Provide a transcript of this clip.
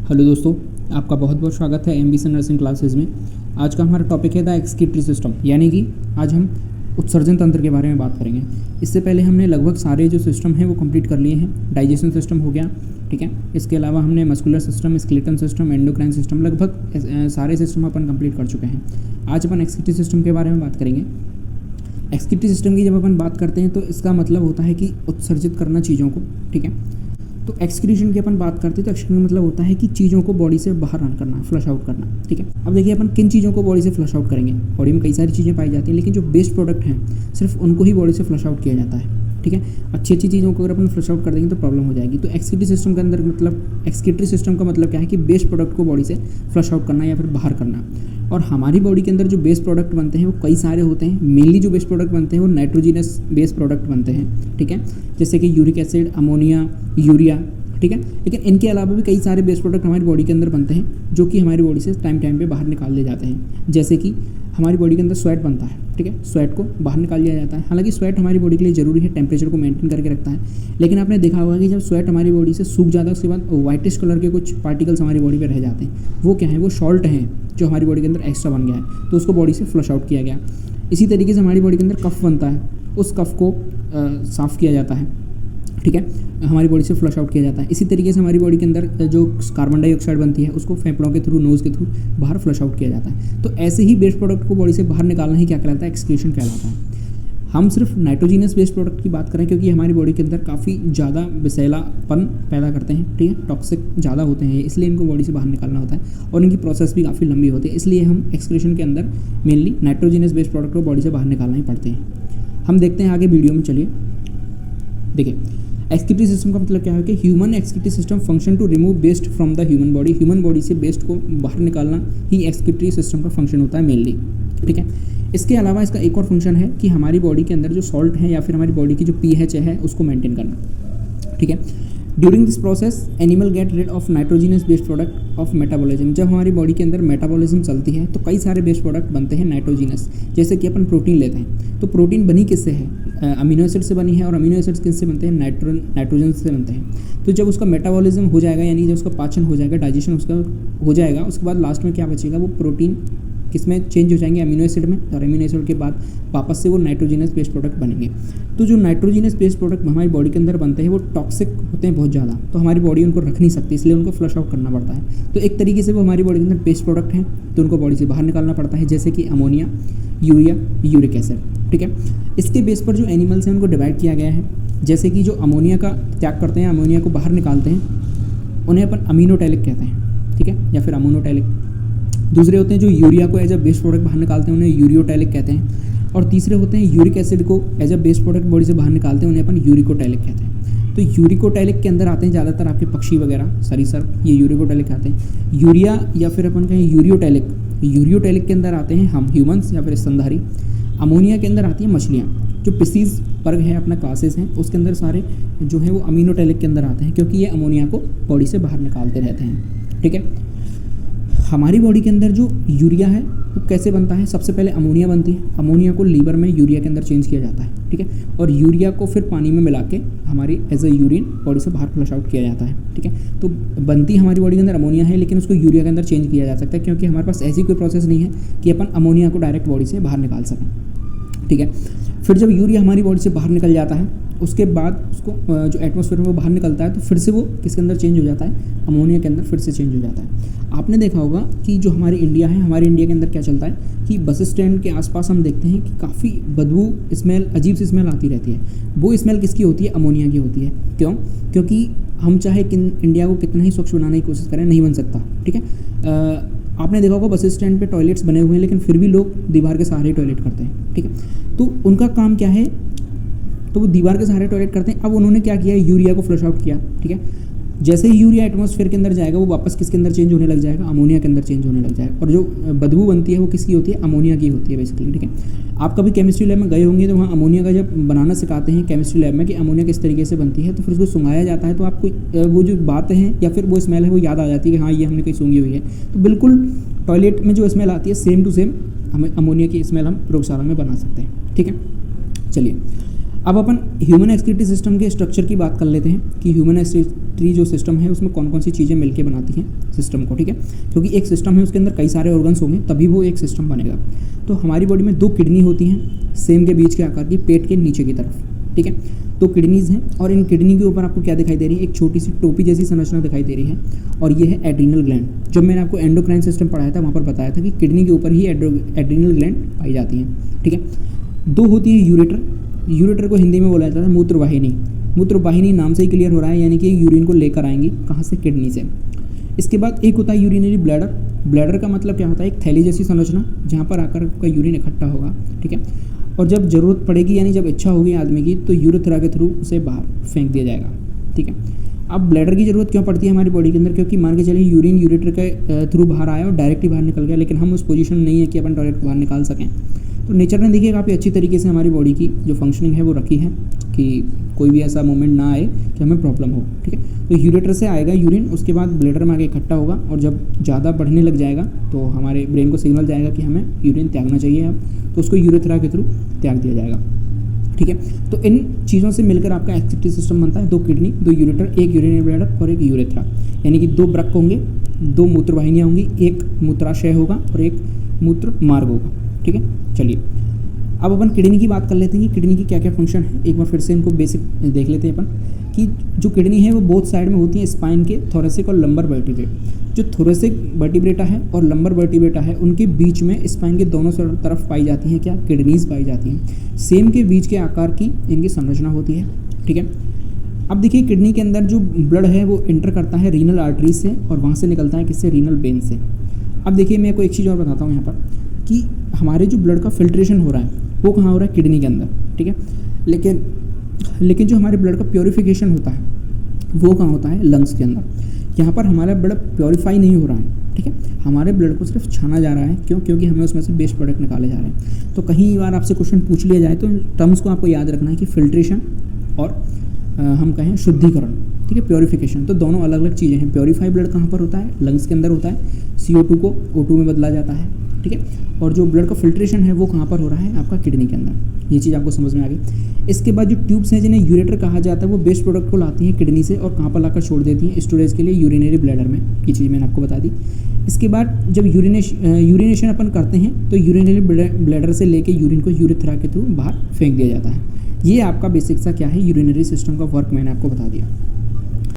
Hello दोस्तों, आपका बहुत बहुत स्वागत है एमबीसी नर्सिंग क्लासेस में। आज का हमारा टॉपिक है द एक्सक्रीटरी सिस्टम, यानी कि आज हम उत्सर्जन तंत्र के बारे में बात करेंगे। इससे पहले हमने लगभग सारे जो सिस्टम हैं वो कंप्लीट कर लिए हैं। डाइजेशन सिस्टम हो गया, ठीक है। इसके अलावा हमने muscular system, skeleton system, endocrine system, लगभग सारे सिस्टम अपन कंप्लीट कर चुके हैं। आज अपन एक्सक्रीटरी सिस्टम के बारे में बात करेंगे। एक्सक्रीटरी सिस्टम की जब अपन बात करते हैं तो इसका मतलब होता है कि उत्सर्जित करना चीज़ों को, ठीक है। तो एक्सक्रीशन की अपन बात करते हैं तो एक्सक्रीशन मतलब होता है कि चीज़ों को बॉडी से बाहर रन करना, फ्लश आउट करना, ठीक है। अब देखिए अपन किन चीज़ों को बॉडी से फ्लश आउट करेंगे। बॉडी में कई सारी चीज़ें पाई जाती हैं, लेकिन जो बेस्ट प्रोडक्ट हैं सिर्फ उनको ही बॉडी से फ्लश आउट किया जाता है, ठीक है। अच्छी अच्छी चीज़ों को अगर अपन फ्लश आउट कर देंगे तो प्रॉब्लम हो जाएगी। तो एक्सक्रीटरी सिस्टम के अंदर मतलब एक्सक्रीटरी सिस्टम का मतलब क्या है कि बेस्ट प्रोडक्ट को बॉडी से फ्लश आउट करना या फिर बाहर करना। और हमारी बॉडी के अंदर जो बेस्ट प्रोडक्ट बनते हैं वो कई सारे होते हैं। मेनली जो बेस्ट प्रोडक्ट बनते हैं वो नाइट्रोजिनस बेस्ट प्रोडक्ट बनते हैं, ठीक है। जैसे कि यूरिक एसिड, अमोनिया, यूरिया, ठीक है। लेकिन इनके अलावा भी कई सारे बेस्ट प्रोडक्ट हमारी बॉडी के अंदर बनते हैं जो कि हमारी बॉडी से टाइम पे बाहर निकाल लिए जाते हैं। जैसे कि हमारी बॉडी के अंदर स्वेट बनता है, ठीक है। स्वेट को बाहर निकाल लिया जाता है। हालांकि स्वेट हमारी बॉडी के लिए ज़रूरी है, टेम्परेचर को मेंटेन करके रखता है। लेकिन आपने देखा होगा कि जब स्वेट हमारी बॉडी से सूख जाता है उसके बाद वाइटिश कलर के कुछ पार्टिकल्स हमारी बॉडी पर रह जाते हैं। वो क्या है? वो सॉल्ट हैं जो हमारी बॉडी के अंदर एक्स्ट्रा बन गया है, तो उसको बॉडी से फ्लश आउट किया गया। इसी तरीके से हमारी बॉडी के अंदर कफ बनता है, उस कफ को साफ़ किया जाता है, ठीक है। हमारी बॉडी से फ्लश आउट किया जाता है। इसी तरीके से हमारी बॉडी के अंदर जो कार्बन डाइऑक्साइड बनती है उसको फेफड़ों के थ्रू, नोज़ के थ्रू बाहर फ्लश आउट किया जाता है। तो ऐसे ही बेस्ट प्रोडक्ट को बॉडी से बाहर निकालना ही क्या कहलाता है? एक्सक्रीशन कहलाता है। हम सिर्फ नाइट्रोजीनियस बेस्ट प्रोडक्ट की बात करें क्योंकि हमारी बॉडी के अंदर काफ़ी ज़्यादा विषैलापन पैदा करते हैं, ठीक है। टॉक्सिक ज़्यादा होते हैं, इसलिए इनको बॉडी से बाहर निकालना होता है और इनकी प्रोसेस भी काफ़ी लंबी होती है। इसलिए हम एक्सक्रीशन के अंदर मेनली नाइट्रोजीनियस बेस्ट प्रोडक्ट को बॉडी से बाहर निकालना ही पड़ते हैं। हम देखते हैं आगे वीडियो में, चलिए देखिए। एक्सक्रीटरी सिस्टम का मतलब क्या है कि human excretory system function to remove waste from the human body. Human body से वेस्ट को बाहर निकालना ही एक्सक्रीटरी सिस्टम का फंक्शन होता है मेनली, ठीक है। इसके अलावा इसका एक और फंक्शन है कि हमारी बॉडी के अंदर जो सॉल्ट है या फिर हमारी बॉडी की जो पीएच है उसको मेंटेन करना, ठीक है। During this process animal get rid of nitrogenous waste product of metabolism. जब हमारी बॉडी के अंदर मेटाबॉलिज्म चलती है तो कई सारे बेस्ट प्रोडक्ट बनते हैं नाइट्रोजीनस। जैसे कि अपन प्रोटीन लेते हैं तो प्रोटीन बनी किससे है? अमीनो एसिड से बनी है। और अमीनो एसिड्स किससे बनते हैं? नाइट्रोजन से बनते हैं। तो जब उसका मेटाबॉलिज्म हो जाएगा, यानी जब उसका पाचन हो जाएगा, डाइजेशन उसका हो जाएगा, उसके बाद लास्ट में क्या बचेगा? वो प्रोटीन किसमें चेंज हो जाएंगे? अमीनो एसिड में। और अमीनो एसिड के बाद वापस से वो नाइट्रोजीनस बेस्ट प्रोडक्ट बनेंगे। तो जो नाइट्रोजीनस बेस्ट प्रोडक्ट हमारी बॉडी के अंदर बनते हैं वो टॉक्सिक होते हैं बहुत ज़्यादा, तो हमारी बॉडी उनको रख नहीं सकती, इसलिए उनको फ्लश आउट करना पड़ता है। तो एक तरीके से वो हमारी बॉडी के अंदर बेस्ट प्रोडक्ट हैं तो उनको बॉडी से बाहर निकालना पड़ता है, जैसे कि अमोनिया, यूरिया, यूरिक एसिड, ठीक है। इसके बेस पर जो एनिमल्स हैं उनको डिवाइड किया गया है। जैसे कि जो अमोनिया का त्याग करते हैं, अमोनिया को बाहर निकालते हैं, उन्हें अपन अमीनोटैलिक कहते हैं, ठीक है, या फिर अमोनोटैलिक। दूसरे होते हैं जो यूरिया को एज अ बेस्ट प्रोडक्ट बाहर निकालते हैं, उन्हें यूरियोटैलिक कहते हैं। और तीसरे होते हैं यूरिक एसिड को as a waste product body से बाहर निकालते हैं, उन्हें अपन यूरिकोटैलिक कहते हैं। तो यूरिकोटैलिक के अंदर आते हैं ज़्यादातर आपके पक्षी वगैरह, सरीसर, ये यूरिकोटैलिक आते हैं। यूरिया या फिर अपन कहें यूरियोटैलिक, यूरियोटैलिक के अंदर आते हैं हम ह्यूमंस या फिर स्तनधारी। अमोनिया के अंदर आती हैं मछलियाँ। जो पिसीज वर्ग है अपना क्लासेस हैं उसके अंदर सारे जो है वो अमीनोटैलिक के अंदर आते हैं, क्योंकि ये अमोनिया को बॉडी से बाहर निकालते रहते हैं, ठीक है। हमारी बॉडी के अंदर जो यूरिया है वो कैसे बनता है? सबसे पहले अमोनिया बनती है। अमोनिया को लीवर में यूरिया के अंदर चेंज किया जाता है, ठीक है। और यूरिया को फिर पानी में मिला के हमारी एज अ यूरिन बॉडी से बाहर फ्लश आउट किया जाता है, ठीक है। तो बनती हमारी बॉडी के अंदर अमोनिया है, लेकिन उसको यूरिया के अंदर चेंज किया जा सकता है, क्योंकि हमारे पास ऐसी कोई प्रोसेस नहीं है कि अपन अमोनिया को डायरेक्ट बॉडी से बाहर निकाल सकें, ठीक है। फिर जब यूरिया हमारी बॉडी से बाहर निकल जाता है उसके बाद उसको जो एटमॉस्फेयर में वो बाहर निकलता है तो फिर से वो किसके अंदर चेंज हो जाता है? अमोनिया के अंदर फिर से चेंज हो जाता है। आपने देखा होगा कि जो हमारी इंडिया है, हमारे इंडिया के अंदर क्या चलता है कि बस स्टैंड के आसपास हम देखते हैं कि काफ़ी बदबू स्मेल, अजीब सी स्मेल आती रहती है। वो स्मेल किसकी होती है? अमोनिया की होती है। क्यों? क्योंकि हम चाहे कि इंडिया को कितना ही स्वच्छ बनाने की कोशिश करें, नहीं बन सकता, ठीक है। आपने देखा होगा बस स्टैंड पे टॉयलेट्स बने हुए हैं, लेकिन फिर भी लोग दीवार के सहारे टॉयलेट करते हैं, ठीक है। तो उनका काम क्या है? तो वो दीवार के सहारे टॉयलेट करते हैं। अब उन्होंने क्या किया? यूरिया को फ्लश आउट किया, ठीक है। जैसे ही यूरिया एटमॉस्फेयर के अंदर जाएगा वो वापस किसके अंदर चेंज होने लग जाएगा? अमोनिया के अंदर चेंज होने लग जाएगा। और जो बदबू बनती है वो किसकी होती है? अमोनिया की होती है बेसिकली, ठीक है। आप कभी केमिस्ट्री लैब में गए होंगे तो वहाँ अमोनिया का जब बनाना सिखाते हैं केमिस्ट्री लैब में कि अमोनिया किस तरीके से बनती है, तो फिर उसको सुंघाया जाता है तो आपको वो जो बातें हैं या फिर वो स्मेल है वो याद आ जाती है कि हाँ ये हमने कहीं सूंघी हुई है। तो बिल्कुल टॉयलेट में जो स्मेल आती है सेम टू सेम हमें अमोनिया की स्मेल हम प्रयोगशाला में बना सकते हैं, ठीक है। चलिए अब अपन ह्यूमन एक्सक्रीटरी सिस्टम के स्ट्रक्चर की बात कर लेते हैं कि ह्यूमन एक्सक्रीटरी जो सिस्टम है उसमें कौन कौन सी चीज़ें मिलकर बनाती हैं सिस्टम को, ठीक है। क्योंकि एक सिस्टम है उसके अंदर कई सारे ऑर्गन्स होंगे तभी वो एक सिस्टम बनेगा। तो हमारी बॉडी में 2 किडनी होती हैं सेम के बीच के आकार की, पेट के नीचे की तरफ, ठीक है। 2 किडनीज़ हैं और इन किडनी के ऊपर आपको क्या दिखाई दे रही है, एक छोटी सी टोपी जैसी संरचना दिखाई दे रही है और ये है एड्रीनल ग्लैंड। जब मैंने आपको एंडोक्राइन सिस्टम पढ़ाया था वहाँ पर बताया था कि किडनी के ऊपर ही एड्रीनल ग्लैंड पाई जाती हैं, ठीक है। 2 होती है यूरेटर। यूरेटर को हिंदी में बोला जाता है मूत्रवाहिनी। मूत्रवाहिनी नाम से ही क्लियर हो रहा है, यानी कि यूरिन को लेकर आएंगी कहाँ से, किडनी से। इसके बाद एक होता है यूरिनरी ब्लैडर। ब्लैडर का मतलब क्या होता है, एक थैली जैसी संरचना जहाँ पर आकर आपका यूरिन इकट्ठा होगा, ठीक है। और जब ज़रूरत पड़ेगी यानी जब इच्छा होगी आदमी की तो यूरेथ्रा के थ्रू उसे बाहर फेंक दिया जाएगा, ठीक है। अब ब्लैडर की ज़रूरत क्यों पड़ती है हमारी बॉडी के अंदर, क्योंकि मान के चलिए यूरिन यूरेटर के थ्रू बाहर आया और डायरेक्ट ही बाहर निकल गया, लेकिन हम उस पोजीशन में नहीं है कि अपन डायरेक्ट बाहर निकाल सकें। तो नेचर ने देखिए काफ़ी अच्छी तरीके से हमारी बॉडी की जो फंक्शनिंग है वो रखी है कि कोई भी ऐसा मोमेंट ना आए कि हमें प्रॉब्लम हो, ठीक है। तो यूरेटर से आएगा यूरिन, उसके बाद ब्लैडर में आके इकट्ठा होगा और जब ज़्यादा बढ़ने लग जाएगा तो हमारे ब्रेन को सिग्नल जाएगा कि हमें यूरिन त्यागना चाहिए अब, तो उसको यूरेथ्रा के थ्रू त्याग दिया जाएगा, ठीक है। तो इन चीज़ों से मिलकर आपका एक्सक्रीटरी सिस्टम बनता है। 2 किडनी, 2 यूरेटर, 1 यूरिनरी ब्लैडर और 1 यूरेथ्रा, यानी कि 2 ब्रक होंगे, 2 मूत्रवाहिनियाँ होंगी, 1 मूत्राशय होगा और 1 मूत्र मार्ग होगा, ठीक है। चलिए अब अपन किडनी की बात कर लेते हैं कि किडनी की क्या क्या फंक्शन है। एक बार फिर से इनको बेसिक देख लेते हैं अपन कि जो किडनी है वो बोथ साइड में होती है स्पाइन के, थोरेसिक और लंबर वर्टिब्रेट। जो थोरेसिक वर्टिब्रेटा है और लंबर वर्टिब्रेटा है उनके बीच में स्पाइन के दोनों तरफ पाई जाती हैं क्या, किडनीज पाई जाती हैं। सेम के बीच के आकार की इनकी संरचना होती है, ठीक है। अब देखिए किडनी के अंदर जो ब्लड है वो इंटर करता है रीनल आर्टरी से और वहाँ से निकलता है किससे, रीनल वेन से। अब देखिए मैं आपको एक चीज़ और बताता हूँ यहाँ पर कि हमारे जो ब्लड का फिल्ट्रेशन हो रहा है वो कहाँ हो रहा है, किडनी के अंदर, ठीक है। लेकिन जो हमारे ब्लड का प्योरीफिकेशन होता है वो कहाँ होता है, लंग्स के अंदर। यहाँ पर हमारा ब्लड प्योरीफाई नहीं हो रहा है, ठीक है। हमारे ब्लड को सिर्फ छाना जा रहा है, क्यों, क्योंकि हमें उसमें से बेस्ट प्रोडक्ट निकाले जा रहे हैं। तो कहीं बार आपसे क्वेश्चन पूछ लिया जाए तो टर्म्स को आपको याद रखना है कि फिल्ट्रेशन और हम कहें शुद्धिकरण, ठीक है, प्योरीफिकेशन। तो दोनों अलग अलग चीज़ें हैं। प्योरीफाई ब्लड कहाँ पर होता है, लंग्स के अंदर होता है, CO2 को O2 में बदला जाता है, ठीक है। और जो ब्लड का फिल्ट्रेशन है वो कहाँ पर हो रहा है, आपका किडनी के अंदर। ये चीज़ आपको समझ में आ गई। इसके बाद जो ट्यूब्स हैं जिन्हें यूरेटर कहा जाता है वो वेस्ट प्रोडक्ट को लाती हैं किडनी से और कहाँ पर लाकर छोड़ देती हैं, स्टोरेज के लिए यूरिनरी ब्लैडर में। ये चीज़ मैंने आपको बता दी। इसके बाद जब यूरिनेशन अपन करते हैं तो यूरिनरी ब्लैडर से लेके यूरिन को यूरेथ्रा के थ्रू बाहर फेंक दिया जाता है। ये आपका बेसिक सा क्या है, यूरिनरी सिस्टम का वर्क मैंने आपको बता दिया।